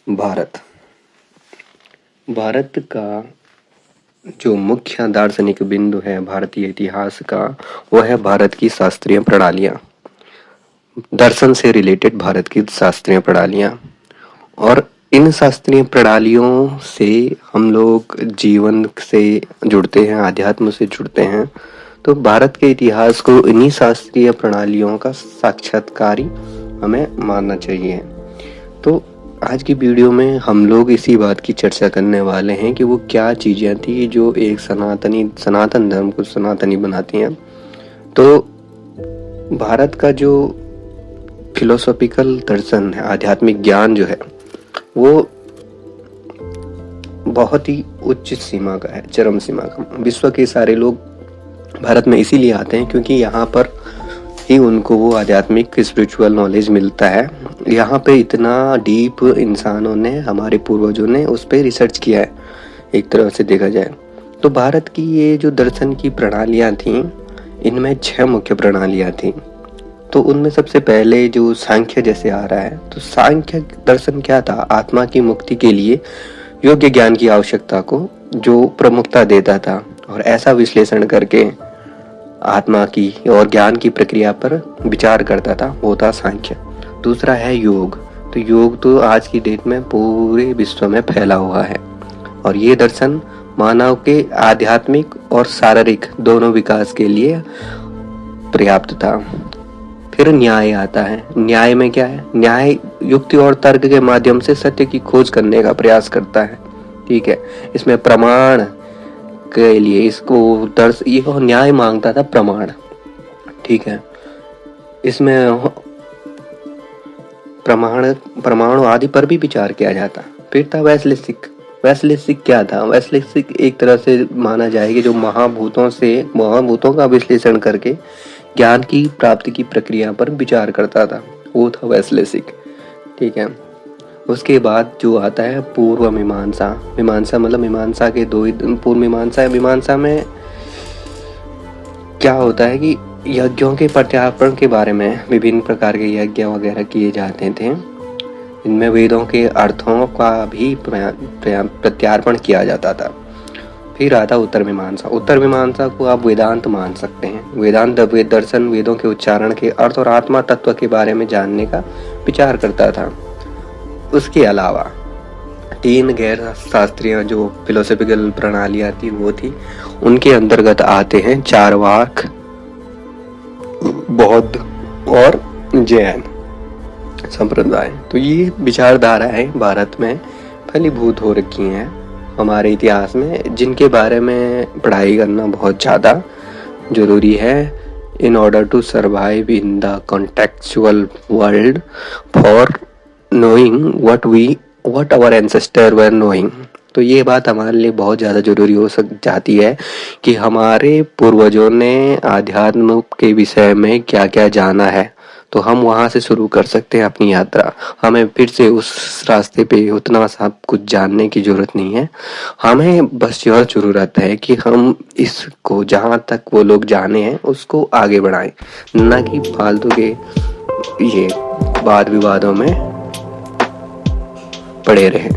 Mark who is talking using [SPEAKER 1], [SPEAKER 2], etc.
[SPEAKER 1] भारत भारत का जो मुख्य दार्शनिक बिंदु है भारतीय इतिहास का, वो है भारत की शास्त्रीय प्रणालियाँ। दर्शन से रिलेटेड भारत की शास्त्रीय प्रणालियाँ, और इन शास्त्रीय प्रणालियों से हम लोग जीवन से जुड़ते हैं, आध्यात्म से जुड़ते हैं। तो भारत के इतिहास को इन्हीं शास्त्रीय प्रणालियों का साक्षात्कारी हमें मानना चाहिए। तो आज की वीडियो में हम लोग इसी बात की चर्चा करने वाले हैं कि वो क्या चीज़ें थी जो एक सनातन धर्म को सनातनी बनाती हैं। तो भारत का जो फिलोसॉफिकल दर्शन है, आध्यात्मिक ज्ञान जो है, वो बहुत ही उच्च सीमा का है, चरम सीमा का। विश्व के सारे लोग भारत में इसीलिए आते हैं क्योंकि यहाँ पर ही उनको वो आध्यात्मिक स्पिरिचुअल नॉलेज मिलता है। यहाँ पे इतना डीप इंसानों ने, हमारे पूर्वजों ने उस पर रिसर्च किया है एक तरह से देखा जाए तो। भारत की ये जो दर्शन की प्रणालियाँ थीं, इनमें 6 मुख्य प्रणालियाँ थीं। तो उनमें सबसे पहले जो सांख्य जैसे आ रहा है, तो सांख्य दर्शन क्या था? आत्मा की मुक्ति के लिए योग्य ज्ञान की आवश्यकता को जो प्रमुखता देता था और ऐसा विश्लेषण करके आत्मा की और ज्ञान की प्रक्रिया पर विचार करता था, वो था सांख्य। दूसरा है योग। तो योग तो आज की डेट में पूरे विश्व में फैला हुआ है और ये दर्शन मानव के आध्यात्मिक और शारीरिक दोनों विकास के लिए पर्याप्त था। फिर न्याय आता है। न्याय में क्या है? न्याय युक्ति और तर्क के माध्यम से सत्य की खोज करने का प्रयास करता है। ठीक है, इसमें प्रमाण के लिए इसको ये न्याय मांगता था, प्रमाण। ठीक है, इसमें प्रमाण आदि पर भी विचार किया जाता। फिर था वैश्लेषिक क्या था? वैश्लेषिक एक तरह से माना जाए कि जो महाभूतों का विश्लेषण करके ज्ञान की प्राप्ति की प्रक्रिया पर विचार करता था, वो था वैश्लेषिक। ठीक है, उसके बाद जो आता है पूर्व मीमांसा। मीमांसा मतलब मीमांसा के दो ही पूर्व मीमांसा में क्या होता है कि यज्ञों के प्रत्यार्पण के बारे में विभिन्न प्रकार के यज्ञ वगैरह किए जाते थे। इनमें वेदों के अर्थों का भी प्रत्यार्पण किया जाता था। फिर आता उत्तर मीमांसा। उत्तर मीमांसा को आप वेदांत मान सकते हैं। वेदांत दर्शन वेदों के उच्चारण के अर्थ और आत्मा तत्व के बारे में जानने का विचार करता था। उसके अलावा 3 गैर शास्त्रीय जो फिलोसॉफिकल प्रणालियाँ थी वो थी, उनके अंतर्गत आते हैं चारवाक, बौद्ध और जैन संप्रदाय। तो ये विचारधाराएं भारत में फलीभूत हो रखी हैं हमारे इतिहास में, जिनके बारे में पढ़ाई करना बहुत ज़्यादा जरूरी है in order to survive in the contextual world for knowing what our ancestors were knowing। तो ये बात हमारे लिए बहुत ज़्यादा जरूरी हो जाती है कि हमारे पूर्वजों ने आध्यात्म के विषय में क्या क्या जाना है, तो हम वहाँ से शुरू कर सकते हैं अपनी यात्रा। हमें फिर से उस रास्ते पे उतना सब कुछ जानने की जरूरत नहीं है। हमें बस यह जरूरत है कि हम इसको जहाँ तक वो लोग जाने हैं उसको आगे बढ़ाएं, न कि फालतू के ये वाद विवादों में पड़े रहे।